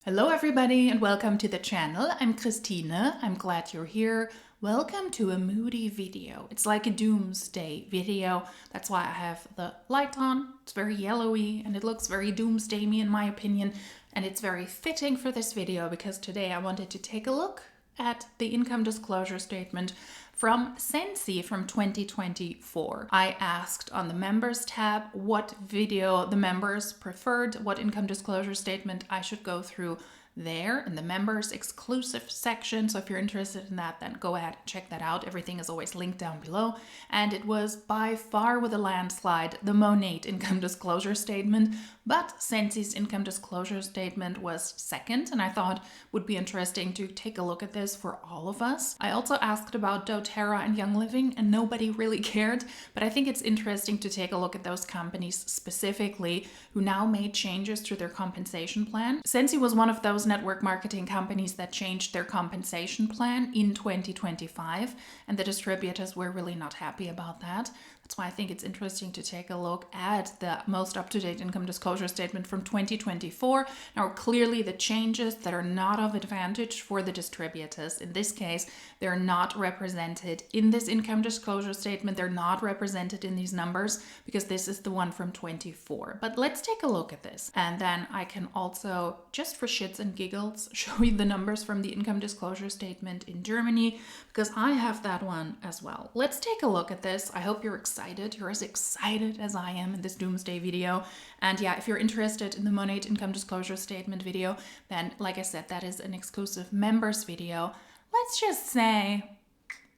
Hello everybody and welcome to the channel. I'm Christine. I'm glad you're here. Welcome to a moody video. It's like a doomsday video. That's why I have the light on. It's very yellowy and it looks very doomsday-y in my opinion. And it's very fitting for this video because today I wanted to take a look at the income disclosure statement from Scentsy from 2024. I asked on the members tab what video the members preferred, what income disclosure statement I should go through there in the members exclusive section. So if you're interested in that, then go ahead and check that out. Everything is always linked down below. And it was by far with a landslide the Monat income disclosure statement, but Scentsy's income disclosure statement was second, and I thought would be interesting to take a look at this for all of us. I also asked about doTERRA and Young Living and nobody really cared, but I think it's interesting to take a look at those companies specifically who now made changes to their compensation plan. Scentsy was one of those network marketing companies that changed their compensation plan in 2025, and the distributors were really not happy about that. That's why I think it's interesting to take a look at the most up-to-date income disclosure statement from 2024. Now, clearly the changes that are not of advantage for the distributors, in this case, they're not represented in this income disclosure statement. They're not represented in these numbers because this is the one from 24. But let's take a look at this. And then I can also, just for shits and giggles, show you the numbers from the income disclosure statement in Germany because I have that one as well. Let's take a look at this. I hope you're excited. You're as excited as I am in this doomsday video. And yeah, if you're interested in the Monat income disclosure statement video, then like I said, that is an exclusive members video. Let's just say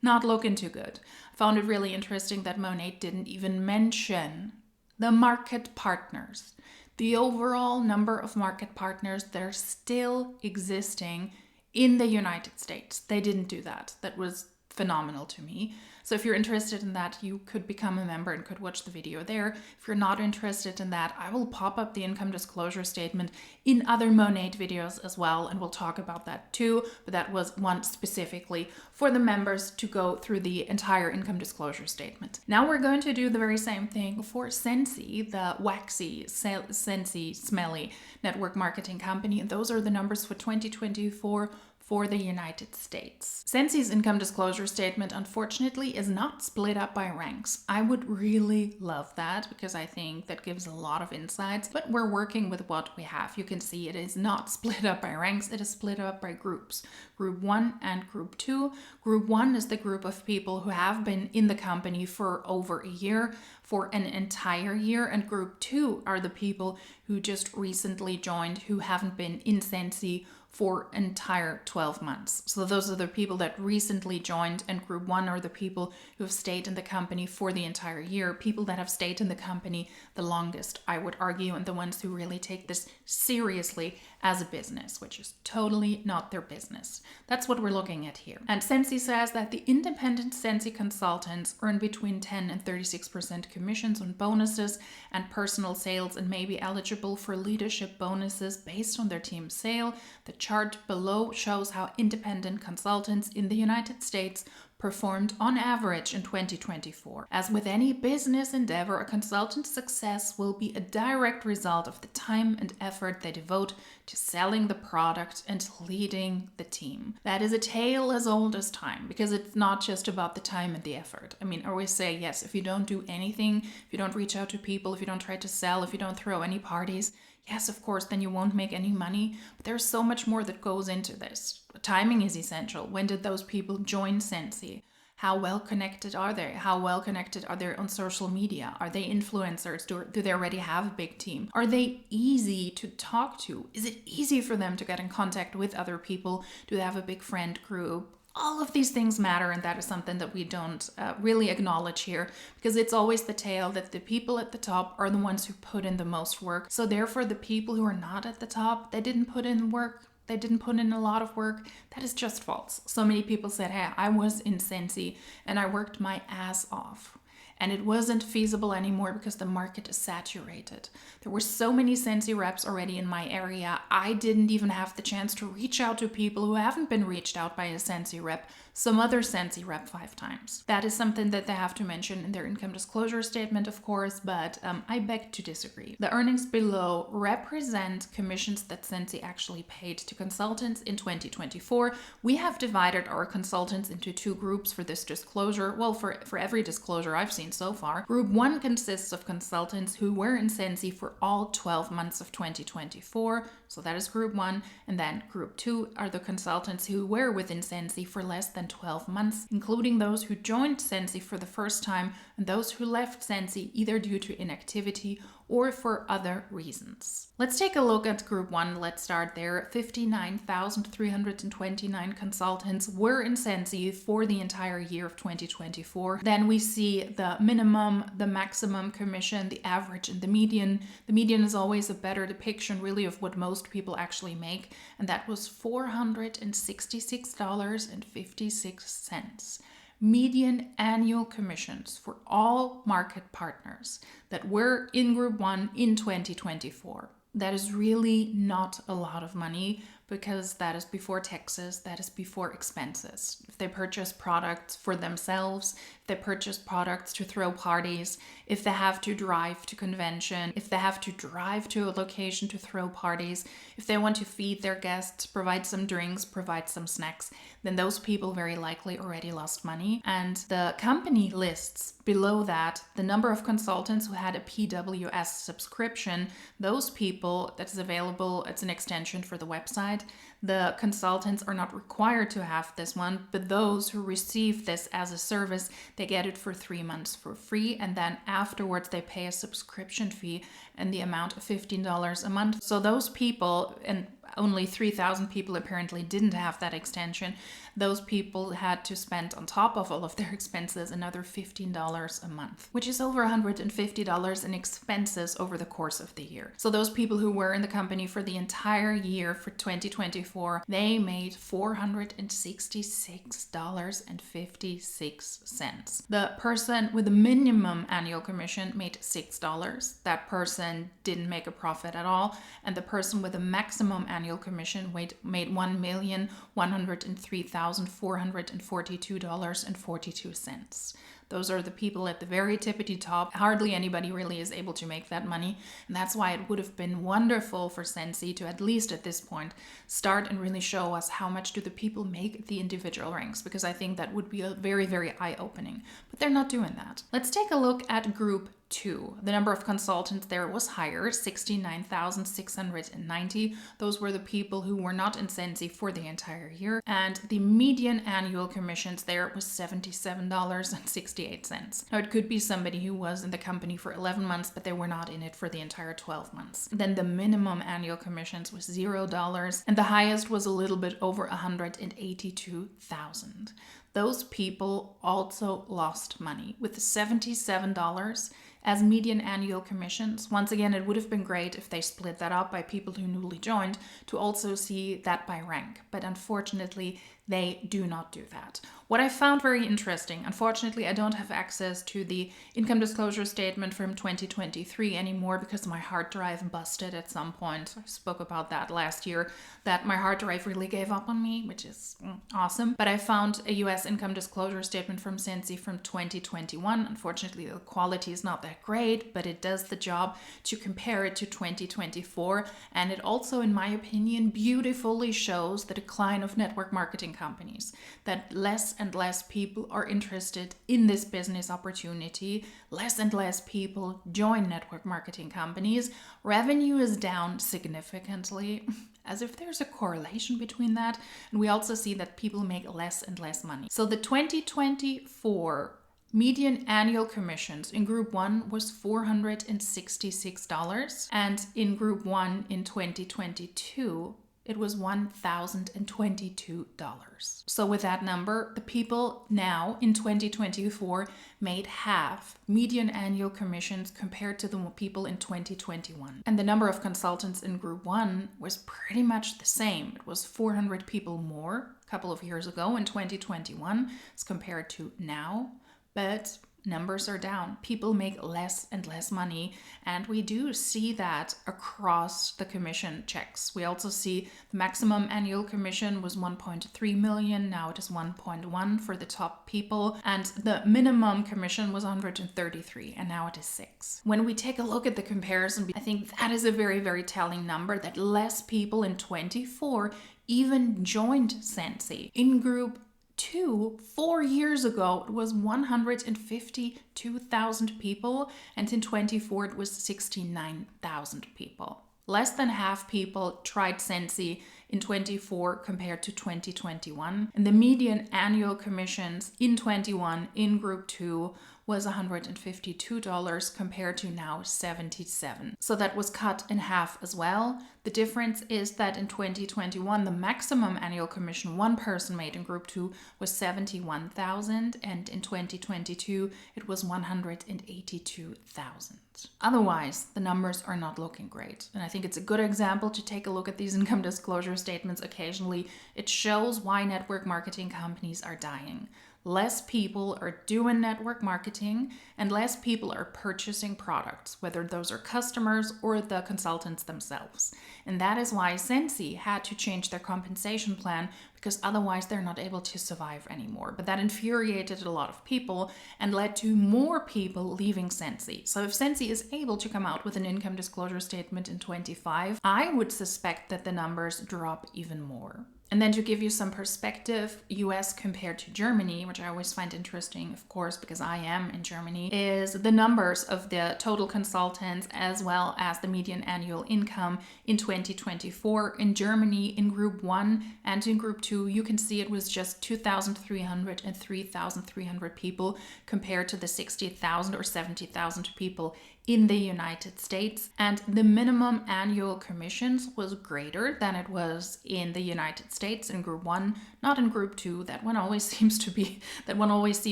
not looking too good. I found it really interesting that Monat didn't even mention the market partners, the overall number of market partners that are still existing in the United States. They didn't do that. That was phenomenal to me. So if you're interested in that, you could become a member and could watch the video there. If you're not interested in that, I will pop up the income disclosure statement in other Monat videos as well, and we'll talk about that too. But that was one specifically for the members to go through the entire income disclosure statement. Now we're going to do the very same thing for Scentsy, the waxy, Scentsy, smelly network marketing company. And those are the numbers for 2024 for the United States. Scentsy's income disclosure statement, unfortunately, is not split up by ranks. I would really love that because I think that gives a lot of insights, but we're working with what we have. You can see it is not split up by ranks, it is split up by groups. Group 1 and Group 2. Group 1 is the group of people who have been in the company for over a year, for an entire year, and Group 2 are the people who just recently joined, who haven't been in Scentsy for entire 12 months. So those are the people that recently joined, and Group 1 are the people who have stayed in the company for the entire year, people that have stayed in the company the longest, I would argue, and the ones who really take this seriously as a business, which is totally not their business. That's what we're looking at here. And Scentsy says that the independent Scentsy consultants earn between 10 and 36% commissions on bonuses and personal sales and may be eligible for leadership bonuses based on their team sale. The chart below shows how independent consultants in the United States performed on average in 2024. As with any business endeavor, a consultant's success will be a direct result of the time and effort they devote to selling the product and leading the team. That is a tale as old as time because it's not just about the time and the effort. I mean, I always say, yes, if you don't do anything, if you don't reach out to people, if you don't try to sell, if you don't throw any parties, yes, of course, then you won't make any money. But there's so much more that goes into this. Timing is essential. When did those people join Scentsy? How well connected are they? How well connected are they on social media? Are they influencers? Do they already have a big team? Are they easy to talk to? Is it easy for them to get in contact with other people? Do they have a big friend group? All of these things matter, and that is something that we don't really acknowledge here because it's always the tale that the people at the top are the ones who put in the most work. So therefore, the people who are not at the top, they didn't put in work. They didn't put in a lot of work. That is just false. So many people said, hey, I was in Scentsy and I worked my ass off. And it wasn't feasible anymore because the market is saturated. There were so many Scentsy reps already in my area. I didn't even have the chance to reach out to people who haven't been reached out by a Scentsy rep some other Scentsy rep 5 times. That is something that they have to mention in their income disclosure statement, of course, but I beg to disagree. The earnings below represent commissions that Scentsy actually paid to consultants in 2024. We have divided our consultants into 2 groups for this disclosure. Well, for every disclosure I've seen so far. Group 1 consists of consultants who were in Scentsy for all 12 months of 2024. So that is group 1. And then group 2 are the consultants who were within Scentsy for less than 12 months, including those who joined Scentsy for the first time and those who left Scentsy either due to inactivity or for other reasons. Let's take a look at group 1. Let's start there. 59,329 consultants were in Scentsy for the entire year of 2024. Then we see the minimum, the maximum commission, the average, and the median. The median is always a better depiction really of what most people actually make, and that was $466.56. Median annual commissions for all market partners that were in group 1 in 2024. That is really not a lot of money because that is before taxes, that is before expenses. If they purchase products for themselves, if they purchase products to throw parties, if they have to drive to convention, if they have to drive to a location to throw parties, if they want to feed their guests, provide some drinks, provide some snacks, then those people very likely already lost money. And the company lists below that the number of consultants who had a PWS subscription. Those people, that is available, it's an extension for the website. The consultants are not required to have this one, but those who receive this as a service, they get it for 3 months for free, and then afterwards they pay a subscription fee in the amount of $15 a month. So those people, and only 3,000 people apparently didn't have that extension, those people had to spend on top of all of their expenses another $15 a month, which is over $150 in expenses over the course of the year. So those people who were in the company for the entire year for 2024, they made $466.56. The person with the minimum annual commission made $6. That person didn't make a profit at all. And the person with the maximum annual commission made $1,103,442.42. Those are the people at the very tippity top. Hardly anybody really is able to make that money. And that's why it would have been wonderful for Scentsy to, at least at this point, start and really show us how much do the people make at the individual ranks, because I think that would be a very, very eye-opening. But they're not doing that. Let's take a look at group 2. The number of consultants there was higher, 69,690. Those were the people who were not in Scentsy for the entire year. And the median annual commissions there was $77.68. Now, it could be somebody who was in the company for 11 months, but they were not in it for the entire 12 months. Then the minimum annual commissions was $0, and the highest was a little bit over $182,000. Those people also lost money with $77 as median annual commissions. Once again, it would have been great if they split that up by people who newly joined to also see that by rank. But unfortunately, they do not do that. What I found very interesting, unfortunately, I don't have access to the income disclosure statement from 2023 anymore because my hard drive busted at some point. I spoke about that last year, that my hard drive really gave up on me, which is awesome. But I found a US income disclosure statement from Scentsy from 2021. Unfortunately, the quality is not that great, but it does the job to compare it to 2024. And it also, in my opinion, beautifully shows the decline of network marketing companies, that less and less people are interested in this business opportunity, less and less people join network marketing companies, revenue is down significantly, as if there's a correlation between that, and we also see that people make less and less money. So the 2024 median annual commissions in group 1 was $466, and in group 1 in 2022 it was $1,022. So with that number, the people now in 2024 made half median annual commissions compared to the people in 2021. And the number of consultants in group 1 was pretty much the same. It was 400 people more a couple of years ago in 2021 as compared to now. But numbers are down. People make less and less money, and we do see that across the commission checks. We also see the maximum annual commission was 1.3 million, now it is 1.1 for the top people, and the minimum commission was 133, and now it is 6. When we take a look at the comparison, I think that is a very, very telling number, that less people in 24 even joined Scentsy. In group 2, 4 years ago, it was 152,000 people, and in 24 it was 69,000 people. Less than half people tried Scentsy in 24 compared to 2021, and the median annual commissions in 21 in group 2 was $152 compared to now $77. So that was cut in half as well. The difference is that in 2021, the maximum annual commission one person made in group 2 was $71,000, and in 2022, it was $182,000. Otherwise, the numbers are not looking great. And I think it's a good example to take a look at these income disclosure statements occasionally. It shows why network marketing companies are dying. Less people are doing network marketing, and less people are purchasing products, whether those are customers or the consultants themselves. And that is why Scentsy had to change their compensation plan, because otherwise they're not able to survive anymore. But that infuriated a lot of people and led to more people leaving Scentsy. So if Scentsy is able to come out with an income disclosure statement in 25, I would suspect that the numbers drop even more. And then to give you some perspective, US compared to Germany, which I always find interesting, of course, because I am in Germany, is the numbers of the total consultants as well as the median annual income in 2024. In Germany, in group 1 and in group 2, you can see it was just 2,300 and 3,300 people compared to the 60,000 or 70,000 people in the United States, and the minimum annual commissions was greater than it was in the United States in group 1, not in group 2. That one always seems to be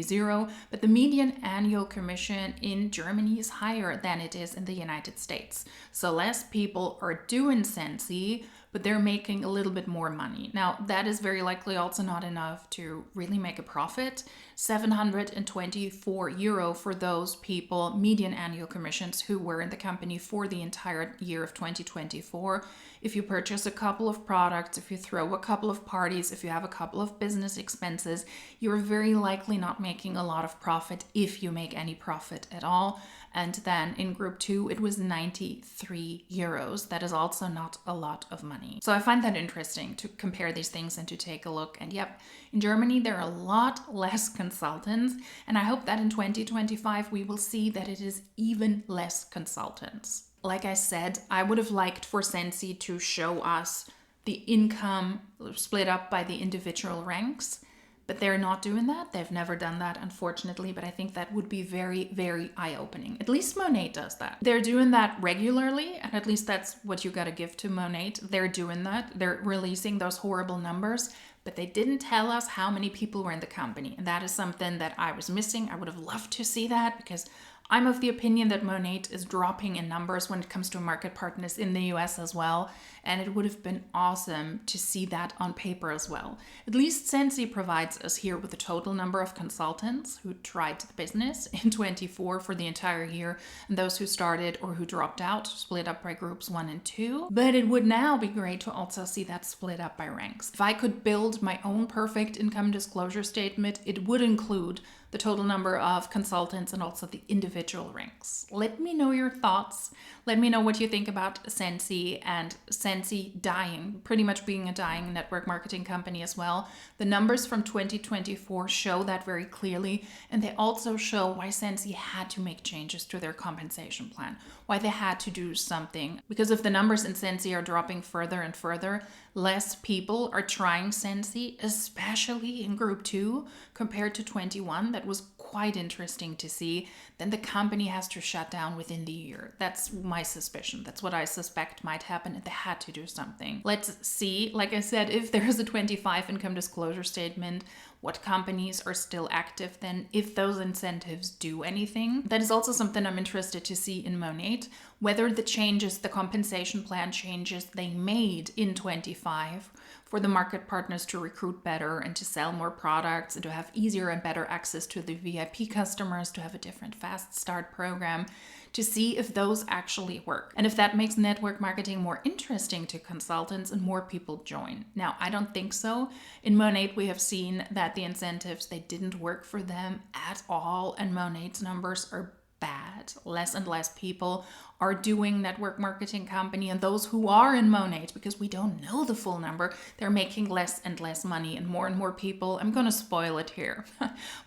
0, but the median annual commission in Germany is higher than it is in the United States. So less people are doing Scentsy, but they're making a little bit more money. Now, that is very likely also not enough to really make a profit. €724 for those people, median annual commissions, who were in the company for the entire year of 2024. If you purchase a couple of products, if you throw a couple of parties, if you have a couple of business expenses, you're very likely not making a lot of profit, if you make any profit at all. And then in group 2, it was €93. That is also not a lot of money. So I find that interesting to compare these things and to take a look. And yep, in Germany, there are a lot less consultants. And I hope that in 2025, we will see that it is even less consultants. Like I said, I would have liked for Scentsy to show us the income split up by the individual ranks. But they're not doing that. They've never done that, unfortunately. But I think that would be very, very eye-opening. At least Monat does that. They're doing that regularly, and at least that's what you got to give to Monat. They're doing that. They're releasing those horrible numbers, but they didn't tell us how many people were in the company. And that is something that I was missing. I would have loved to see that, because I'm of the opinion that Monat is dropping in numbers when it comes to market partners in the US as well, and it would have been awesome to see that on paper as well. At least Scentsy provides us here with the total number of consultants who tried the business in 24 for the entire year, and those who started or who dropped out, split up by groups 1 and 2. But it would now be great to also see that split up by ranks. If I could build my own perfect income disclosure statement, it would include the total number of consultants and also the individual ranks. Let me know your thoughts. Let me know what you think about Scentsy and Scentsy dying, pretty much being a dying network marketing company as well. The numbers from 2024 show that very clearly, and they also show why Scentsy had to make changes to their compensation plan, why they had to do something. Because if the numbers in Scentsy are dropping further and further, less people are trying Scentsy, especially in group 2 compared to 21. That was quite interesting to see. Then the company has to shut down within the year. That's my suspicion. That's what I suspect might happen, and they had to do something. Let's see, like I said, if there is a 25 income disclosure statement, what companies are still active then, if those incentives do anything. That is also something I'm interested to see in Monat, whether the changes, the compensation plan changes they made in 25 for the market partners to recruit better and to sell more products and to have easier and better access to the VIP customers, to have a different fast start program, to see if those actually work and if that makes network marketing more interesting to consultants and more people join. Now, I don't think so. In Monat, we have seen that the incentives, they didn't work for them at all, and Monat's numbers are bad. Less and less people are doing network marketing company, and those who are in Monat, because we don't know the full number, they're making less and less money, and more people, I'm going to spoil it here,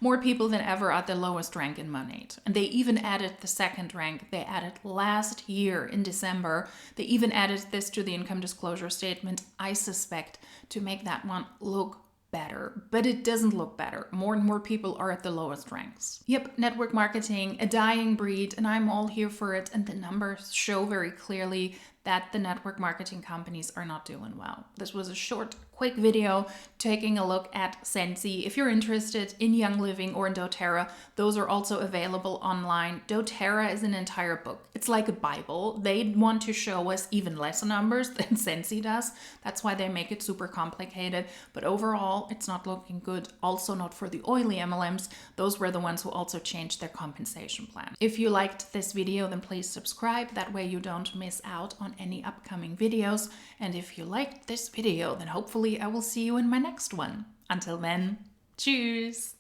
more people than ever at the lowest rank in Monat. And they even added the second rank. They added last year in December. They even added this to the income disclosure statement, I suspect, to make that one look better, but it doesn't look better. More and more people are at the lowest ranks. Yep, network marketing, a dying breed, and I'm all here for it. And the numbers show very clearly that the network marketing companies are not doing well. This was a short, quick video taking a look at Scentsy. If you're interested in Young Living or in doTERRA, those are also available online. doTERRA is an entire book. It's like a Bible. They want to show us even less numbers than Scentsy does. That's why they make it super complicated. But overall, it's not looking good. Also not for the oily MLMs. Those were the ones who also changed their compensation plan. If you liked this video, then please subscribe. That way you don't miss out on any upcoming videos. And if you liked this video, then hopefully I will see you in my next one. Until then, tschüss!